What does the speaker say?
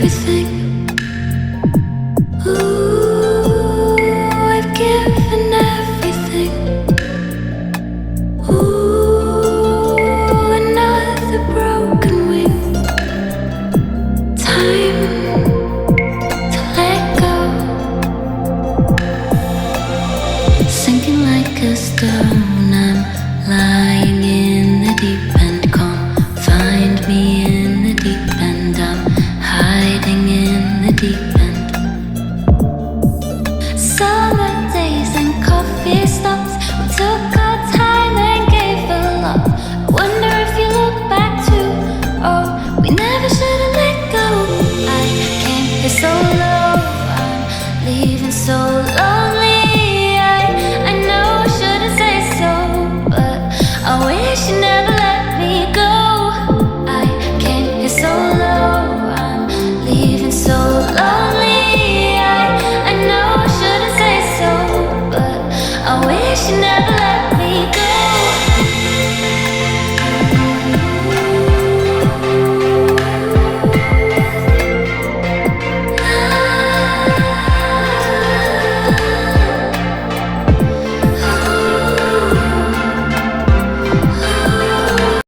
everything. Ooh, I've given everything. Ooh, another broken wing. Time to let go. Sinking like a stone, I'm lying in the deep end. Come find me in the deep end. I'm hiding in the deep end. Summer days and coffee stops. We took our time and gave a lot. I wonder if you look back too. Oh, we never should have let go. I came here so low, I'm leaving so lonely. I know I shouldn't say so, but I wish you never let me go. I came here so low, I'm leaving so lonely. I know I shouldn't say so, but I wish you never